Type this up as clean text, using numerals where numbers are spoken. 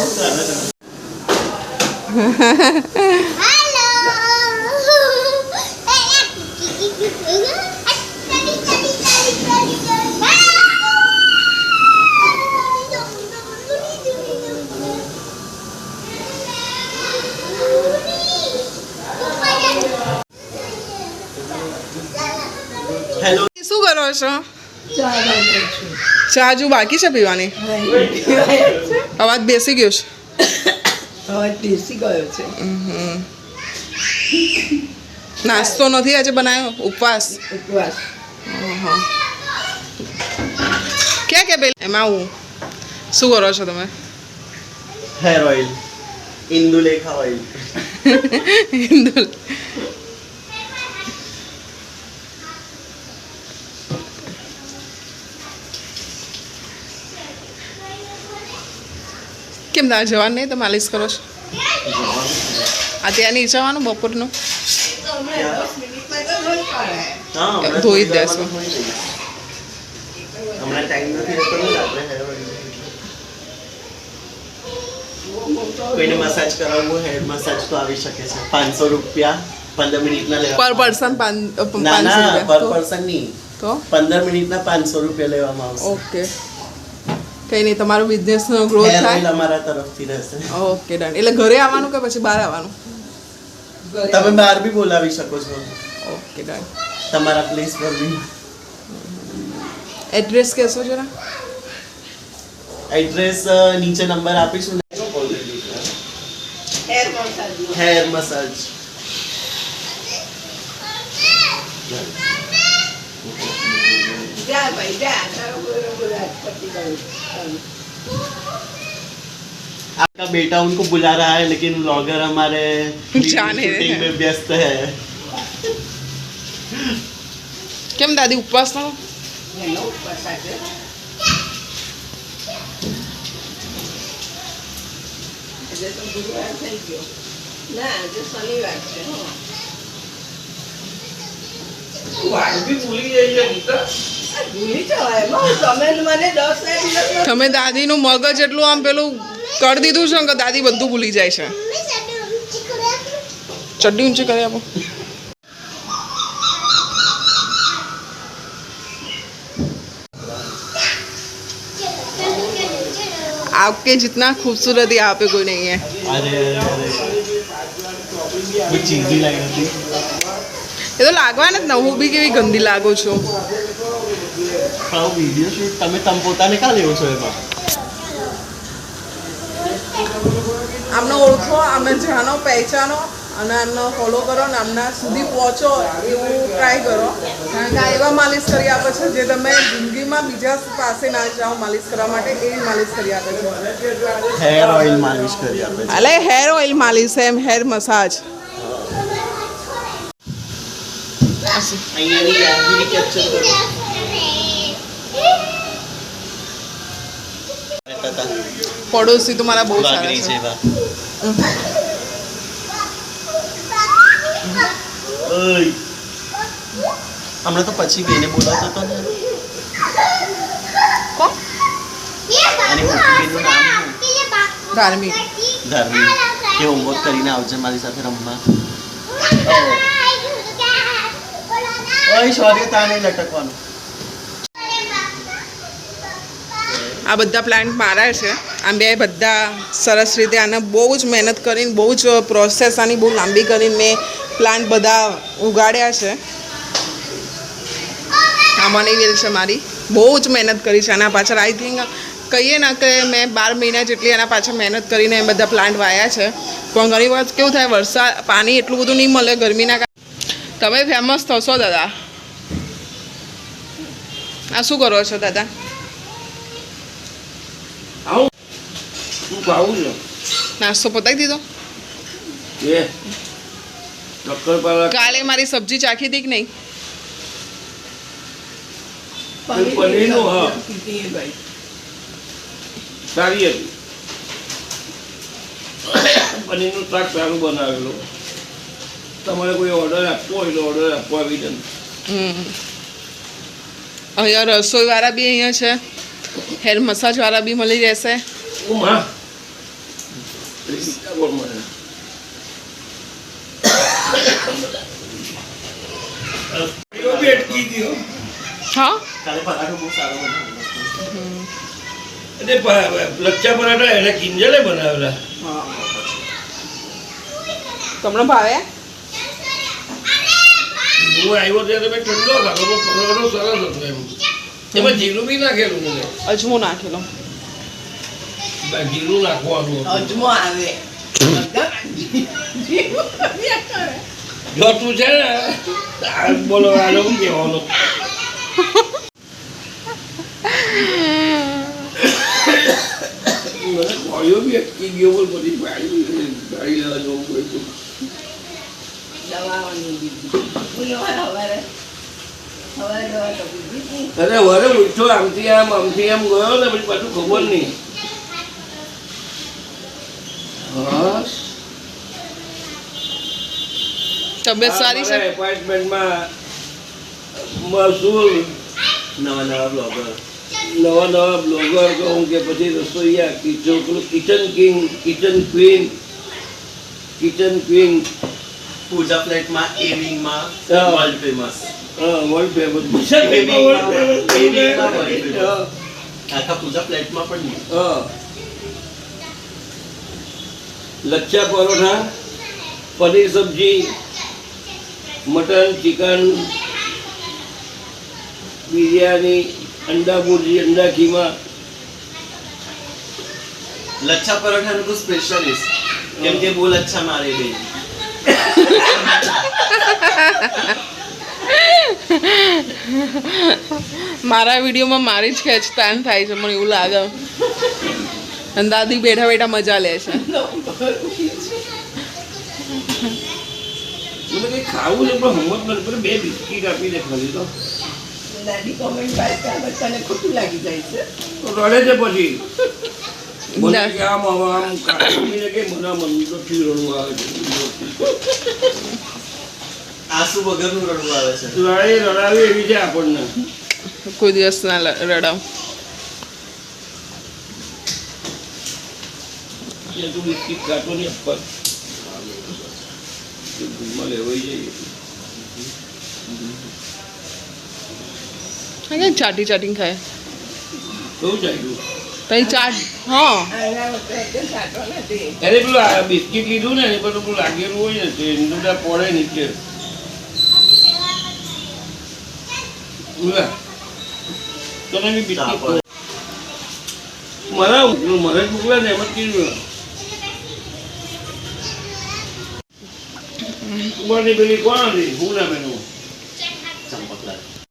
Hello, શું કરો છો? ચા હજુ બાકી છે પીવાની? અવાજ બેસી ગયો છે. અવાજ બેસી ગયો છે. નાસ્તો નથી આજે બનાવ્યો? ઉપવાસ? ઉપવાસ. ક્યાં કે પેલા એમાં આવું શું કરો છો તમે? Hair oil, Indulekha oil. ઇન્દુલ કેમ તારે જવાનું નહીં તો માલિશ કરો છો? આ ત્યાં નહીં જવાનું બપોરનું? ધોઈ જ દેશું. હમણાં ટાઈમ નથી રહેતો ને આપણે હેર ઓઇલ. કોઈને મસાજ કરાવવું હેર મસાજ તો આવી શકે છે. 500 રૂપિયા 15 મિનિટના લેવા. પર પર્સન 500 ના, પર રૂપિયા પર્સન નહીં. તો 15 મિનિટના 500 રૂપિયા લેવામાં આવશે. ઓકે, કઈ નહીં. તમારો બિઝનેસનો ગ્રોથ હેર ઓઇલ થાય. અમારા તરફથી રહેશે. Okay done. એટલે ઘરે આવવાનું કે પછી બહાર આવવાનું? તમે બહાર બી બોલાવી શકો છો, ઓકે ડન. તમારા પ્લેસ પર બી. એડ્રેસ કહેશો જરા? એડ્રેસ નીચે નંબર આપીશું ને. Hair massage. Hair massage. જા ભાઈ જા, તારો બરોબર પતી ગયું. आपका बेटा उनको बुला रहा है लेकिन व्लॉगर हमारे जाने शूटिंग में व्यस्त है. કેમ દાદી ઉપવાસ નો? એનો ઉપવાસ આજે. આજે તો ગુરુવાર થઈ ગયો. ના, આજે શનિવાર છે. ભૂલી જવાય. તમે મને 10 દિવસ તમે દાદીનું મગજ એટલું આમ પેલું કરી દીધું છે કે દાદી બધું ભૂલી જાય છે. ચડ્ડી ઊંચી કરી આપો. आपके जितना खूबसूरत यहाँ पे कोई नहीं है. अरे वो चीज़ी लग रही थी. એ તો લાગવાના જ ને. હું બી કેવી ગંદી લાગુ છું. પણ વિડિયો શૂટ તમે પોતાને કાં લેવો છો એમાં? આમને ઓળખો, આમને જાણો, પહેચાનો અને આમને ફોલો કરો ને આમના સુધી પહોંચો એવું ટ્રાય કરો. કારણ કે આ એવા માલિશ કરી આપે છે જે તમે જિંદગીમાં બીજા પાસે ના જાઓ માલિશ કરવા માટે, એવી માલિશ કરી આપે છે. હેર ઓઇલ માલિશ કરી આપે છે. એટલે હેર ઓઇલ માલિશ એમ, હેર મસાજ. અહીંયાની યાદગીરી કેપ્ચર કરો. પડોશી તો મારા બહુ સારા વાગડી છે. જેવા. ઓય, હમણાં તો પછી બેને બોલાવતો હતો ને. કોણ? અને બેનનું નામ શું? ધાર્મિક. ધાર્મિક. કે હોમવર્ક કરીને આવજે મારી સાથે રમવા. ઓય સોરી, તા નહીં લટકવાનું. આ બધા પ્લાન્ટ મારા છે. આ બે બધા સરસ રીતે આને બહુ જ મહેનત કરીને, બહુ જ પ્રોસેસ આની બહુ લાંબી કરીને મેં પ્લાન્ટ બધા ઉગાડ્યા છે. આ મની વેલ છે મારી. બહુ જ મહેનત કરી છે આના પાછળ. આઈ થિંક કહીએ ને કે મેં 12 મહિના જેટલી આના પાછળ મહેનત કરીને એ બધા પ્લાન્ટ વાયા છે. પણ ઘણી વખત કેવું થાય, વરસાદ પાણી એટલું બધું નહીં મળે ગરમીના કારણે. તમે ફેમસ થશો દાદા. આ શું કરો છો દાદા? નાસ્તો પતાવી દીધો? કાલે મારી સબ્જી ચાખી હતી કે નહીં? સારી હતી. પનીરનું શાક સારું બનાવેલું. તમારે કોઈ ઓર્ડર આપવો હોય તો ઓર્ડર આપવા આવી જાય. અહીંયા રસોઈવાળા બી અહીંયા છે, હેર મસાજવાળા બી મળી રહેશે. સીતાફળ મળે. એવો બી અટકી ગયો. હા કાલે પરાઠો બહુ સારો બનાવ્યો. અને લચ્છા પરાઠા એને કિંજલે બનાવેલા. તમને ભાવે હું આવ્યો ત્યારે મેં ઠંડો ખાધો પણ પરાઠો સરસ હતો એમ. એમાં જીરું બી નાખેલું મને. અજમો નાખેલો જીરું નાખવાનું હતું. અજમો આવે જો તું છે ને આ બોલો આનો શું કહેવાનું. મને કોળિયો બી અટકી ગયો બોલ બધી ગાડી લેવા જવું પડ્યું. દવાઓની બીજી સવારે દવા તો બીજી અરે વરે ઉઠો આમથી આમ ગયો ને પછી પાછું ખબર નહીં. હા તબિયત સારી છે એપાર્ટમેન્ટમાં મસૂર નવા બ્લોગર નવા બ્લોગર કહું કે પછી રસોઈયા કિચન કિંગ કિચન ક્વીન પૂજા ફ્લેટમાં એ વિંગમાં હા. વર્લ્ડ ફેમસ વર્લ્ડ ફેમસ આખા પૂજા ફ્લેટમાં પણ નહીં. લચ્છા પરોઠા પનીર સબ્જી મટન ચિકન બિરયાની અંડા ભુરજી અંડા ખીમા. લચ્છા પરાઠાનું તો સ્પેશિયલિસ્ટ કેમ કે બહુ લચ્છા મારે ગઈ. મારા વિડીયોમાં મારી જ ખેંચતાન થાય છે મને એવું લાગે અને દાદી બેઠા બેઠા મજા લે છે મને કંઈ ખાવું છે પણ હમત નથી પેલું 2 બિસ્કીટ આપી દે ખાલી તો દાદી કોમેન્ટ પાસ કરે બચ્ચાને ખોટું લાગી જાય છે રડે છે પછી મને કે આમ કાઢીને કે મને મંદિરથી રડવું આવે છે. આંસુ વગરનું રડવું આવે છે. રડાવી એવી છે આપણને. કોઈ દિવસ ના રડાવ તું બિસ્કીટ કાઢો ને પર ઘરમાં લેવાઈ જઈએ. ચાટી ચાટીને ખાય કેવું ચાલ્યું તઈ ચાટ હા આના વખતે એકદમ સાચો નથી એને પેલું આ બિસ્કીટ લીધું ને એની પર પેલું લાગેલું હોય ને તે બધા પડે નીચે. તને બી બિસ્કીટ મને જ મોકલે ને એમ જ કીધું ઉંમરની પેલી કોણ હતી હું નામ એનું